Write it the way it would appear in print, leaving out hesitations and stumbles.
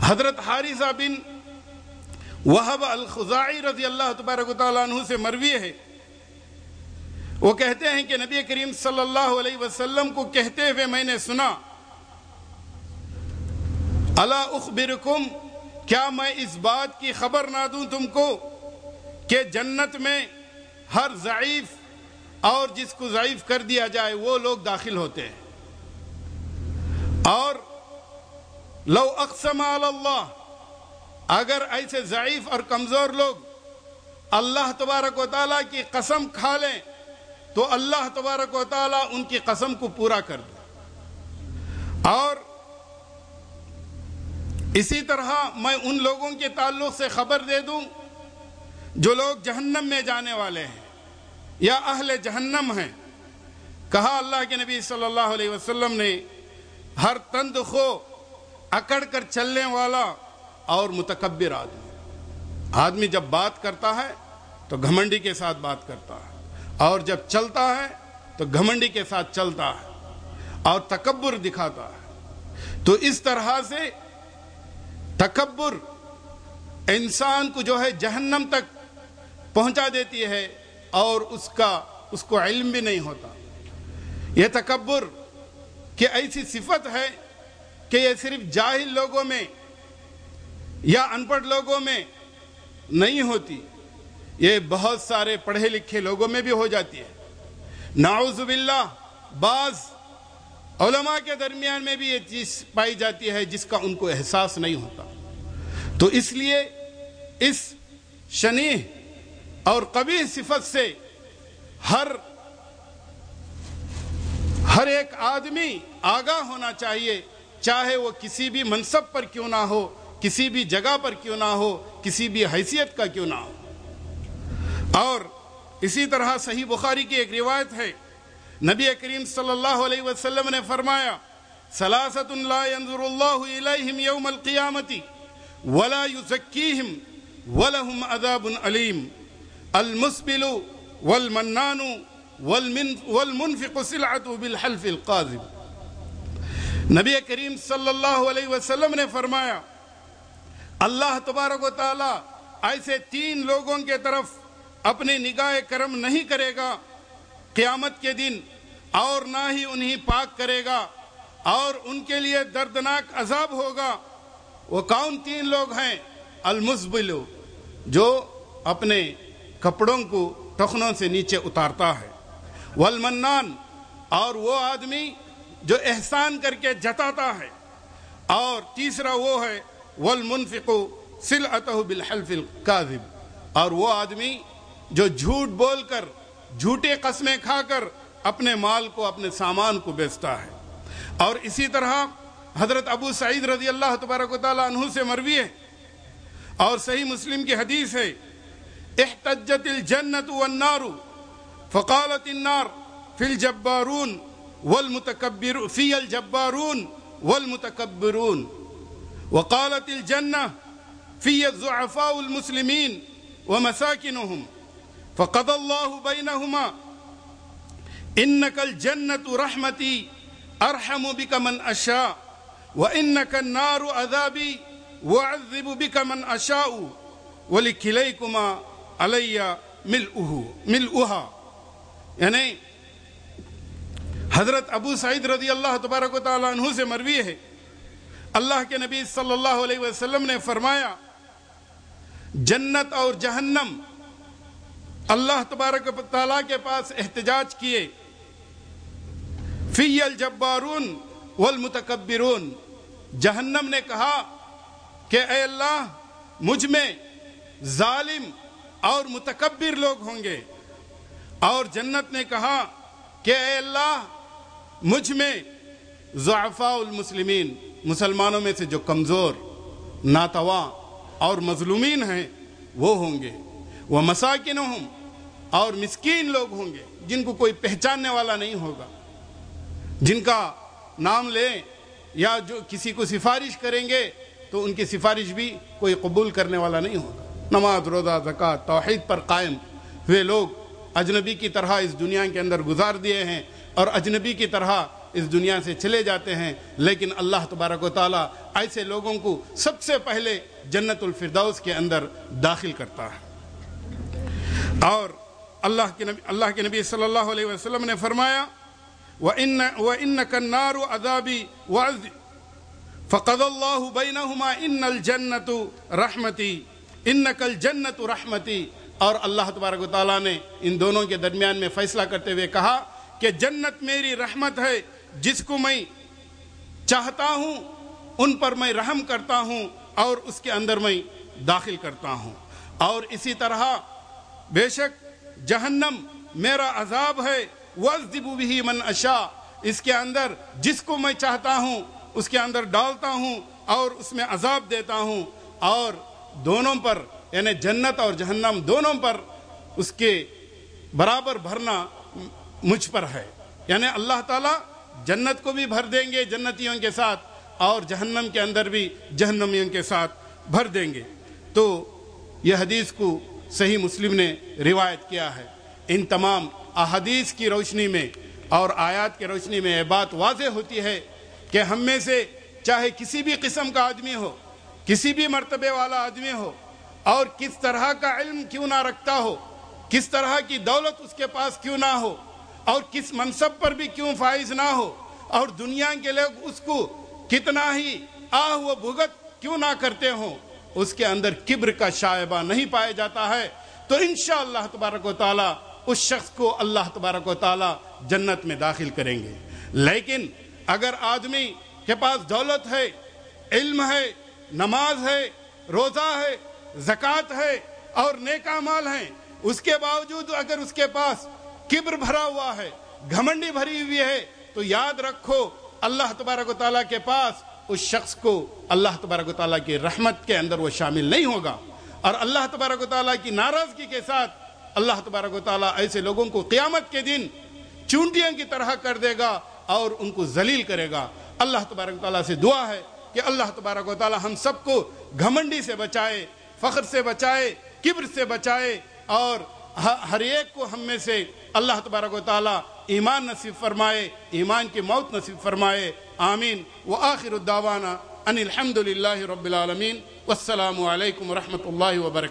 حضرت حارثہ بن وہب الخزاعی رضی اللہ تبارک و تعالیٰ عنہ سے مروی ہے، وہ کہتے ہیں کہ نبی کریم صلی اللہ علیہ وسلم کو کہتے ہوئے میں نے سنا، الا اخبرکم، کیا میں اس بات کی خبر نہ دوں تم کو کہ جنت میں ہر ضعیف اور جس کو ضعیف کر دیا جائے وہ لوگ داخل ہوتے ہیں، اور لو اقسم علی اللہ، اگر ایسے ضعیف اور کمزور لوگ اللہ تبارک و تعالیٰ کی قسم کھا لیں تو اللہ تبارک و تعالیٰ ان کی قسم کو پورا کر دے۔ اور اسی طرح میں ان لوگوں کے تعلق سے خبر دے دوں جو لوگ جہنم میں جانے والے ہیں یا اہل جہنم ہیں۔ کہا اللہ کے نبی صلی اللہ علیہ وسلم نے، ہر تند خو، اکڑ کر چلنے والا اور متکبر آدمی جب بات کرتا ہے تو گھمنڈی کے ساتھ بات کرتا ہے، اور جب چلتا ہے تو گھمنڈی کے ساتھ چلتا ہے اور تکبر دکھاتا ہے۔ تو اس طرح سے تکبر انسان کو جو ہے جہنم تک پہنچا دیتی ہے، اور اس کو علم بھی نہیں ہوتا۔ یہ تکبر کہ ایسی صفت ہے کہ یہ صرف جاہل لوگوں میں یا ان پڑھ لوگوں میں نہیں ہوتی، یہ بہت سارے پڑھے لکھے لوگوں میں بھی ہو جاتی ہے۔ نعوذ باللہ، بعض علماء کے درمیان میں بھی یہ چیز پائی جاتی ہے جس کا ان کو احساس نہیں ہوتا۔ تو اس لیے اس شنیع اور قبیح صفت سے ہر ایک آدمی آگاہ ہونا چاہیے، چاہے وہ کسی بھی منصب پر کیوں نہ ہو، کسی بھی جگہ پر کیوں نہ ہو، کسی بھی حیثیت کا کیوں نہ ہو۔ اور اسی طرح صحیح بخاری کی ایک روایت ہے، نبی کریم صلی اللہ علیہ وسلم نے فرمایا، ثلاثۃ لا ينظر اللہ الیہم یوم القیامۃ ولا یزکیہم ولہم عذاب علیم، المسبل والمنان والمنفق سلعته بالحلف القاذب۔ نبی کریم صلی اللہ علیہ وسلم نے فرمایا، اللہ تبارک و تعالی ایسے تین لوگوں کے طرف اپنی نگاہ کرم نہیں کرے گا قیامت کے دن، اور نہ ہی انہیں پاک کرے گا، اور ان کے لیے دردناک عذاب ہوگا۔ وہ کون تین لوگ ہیں؟ المسبل، جو اپنے کپڑوں کو ٹخنوں سے نیچے اتارتا ہے، والمنان، اور وہ آدمی جو احسان کر کے جتاتا ہے، اور تیسرا وہ ہے والمنفق سلعته بالحلف الكاذب، اور وہ آدمی جو جھوٹ بول کر، جھوٹے قسمیں کھا کر اپنے مال کو، اپنے سامان کو بیچتا ہے۔ اور اسی طرح حضرت ابو سعید رضی اللہ تبارک و تعالیٰ عنہ سے مروی ہے، اور صحیح مسلم کی حدیث ہے، احتجت الجنت والنار فقالت النار فی الجبارون والمتکبرون فی الجبارون والمتکبرون، وقالت الجنہ فی الضعفاء المسلمین ومساکنہم، فقضى الله بينهما إنك الجنة رحمتي أرحم بك من أشاء وإنك النار عذابي وأعذب بك من أشاء ولكليكما علي ملؤها۔ یعنی حضرت ابو سعید رضی اللہ تبارک و تعالیٰ عنہ سے مروی ہے، اللہ کے نبی صلی اللہ علیہ وسلم نے فرمایا، جنت اور جہنم اللہ تبارک و تعالیٰ کے پاس احتجاج کیے، فی الجبارون والمتکبرون، جہنم نے کہا کہ اے اللہ مجھ میں ظالم اور متکبر لوگ ہوں گے، اور جنت نے کہا کہ اے اللہ مجھ میں ضعفاء المسلمین، مسلمانوں میں سے جو کمزور، ناتواں اور مظلومین ہیں وہ ہوں گے، وہ مساکنہم، اور مسکین لوگ ہوں گے جن کو کوئی پہچاننے والا نہیں ہوگا، جن کا نام لیں یا جو کسی کو سفارش کریں گے تو ان کی سفارش بھی کوئی قبول کرنے والا نہیں ہوگا۔ نماز، روزہ، زکوٰۃ، توحید پر قائم ہوئے لوگ اجنبی کی طرح اس دنیا کے اندر گزار دیے ہیں، اور اجنبی کی طرح اس دنیا سے چلے جاتے ہیں، لیکن اللہ تبارک و تعالیٰ ایسے لوگوں کو سب سے پہلے جنت الفردوس کے اندر داخل کرتا ہے۔ اور اللہ کے نبی صلی اللہ علیہ وسلم نے فرمایا وَإِنَّكَ النَّارُ عَذَابِي وَعَذِّي فَقَضَى اللَّهُ بَيْنَهُمَا إِنَّ الْجَنَّةُ رَحْمَتِي إِنَّكَ الْجَنَّةُ رَحْمَتِي، اور اللہ تبارک و تعالیٰ نے ان دونوں کے درمیان میں فیصلہ کرتے ہوئے کہا کہ جنت میری رحمت ہے، جس کو میں چاہتا ہوں ان پر میں رحم کرتا ہوں اور اس کے اندر میں داخل کرتا ہوں۔ اور اسی طرح بے شک جہنم میرا عذاب ہے، وَأَعْذِبُ بِهِ مَنْ أَشَاءُ، اس کے اندر جس کو میں چاہتا ہوں اس کے اندر ڈالتا ہوں اور اس میں عذاب دیتا ہوں، اور دونوں پر یعنی جنت اور جہنم دونوں پر اس کے برابر بھرنا مجھ پر ہے، یعنی اللہ تعالیٰ جنت کو بھی بھر دیں گے جنتیوں کے ساتھ اور جہنم کے اندر بھی جہنمیوں کے ساتھ بھر دیں گے۔ تو یہ حدیث کو صحیح مسلم نے روایت کیا ہے۔ ان تمام احادیث کی روشنی میں اور آیات کی روشنی میں یہ بات واضح ہوتی ہے کہ ہم میں سے چاہے کسی بھی قسم کا آدمی ہو، کسی بھی مرتبے والا آدمی ہو، اور کس طرح کا علم کیوں نہ رکھتا ہو، کس طرح کی دولت اس کے پاس کیوں نہ ہو، اور کس منصب پر بھی کیوں فائز نہ ہو، اور دنیا کے لوگ اس کو کتنا ہی آہ و بھگت کیوں نہ کرتے ہوں، اس کے اندر کبر کا شائبہ نہیں پایا جاتا ہے، تو انشاءاللہ تبارک و تعالی اس شخص کو اللہ تبارک و تعالی جنت میں داخل کریں گے۔ لیکن اگر آدمی کے پاس دولت ہے، علم ہے، نماز ہے، روزہ ہے، زکوٰۃ ہے اور نیک اعمال ہیں، اس کے باوجود اگر اس کے پاس کبر بھرا ہوا ہے، گھمنڈی بھری ہوئی ہے، تو یاد رکھو اللہ تبارک و تعالیٰ کے پاس اس شخص کو اللہ تبارک و تعالیٰ کی رحمت کے اندر وہ شامل نہیں ہوگا، اور اللہ تبارک و تعالیٰ کی ناراضگی کے ساتھ اللہ تبارک و تعالیٰ ایسے لوگوں کو قیامت کے دن چونٹیاں کی طرح کر دے گا اور ان کو ذلیل کرے گا۔ اللہ تبارک و تعالیٰ سے دعا ہے کہ اللہ تبارک و تعالیٰ ہم سب کو گھمنڈی سے بچائے، فخر سے بچائے، کبر سے بچائے، اور ہر ایک کو ہم میں سے اللہ تبارک و تعالیٰ ایمان نصیب فرمائے، ایمان کی موت نصیب فرمائے، آمین۔ وآخر الدعوانا ان الحمد للہ رب العالمین، والسلام علیکم ورحمۃ اللہ وبرکاتہ۔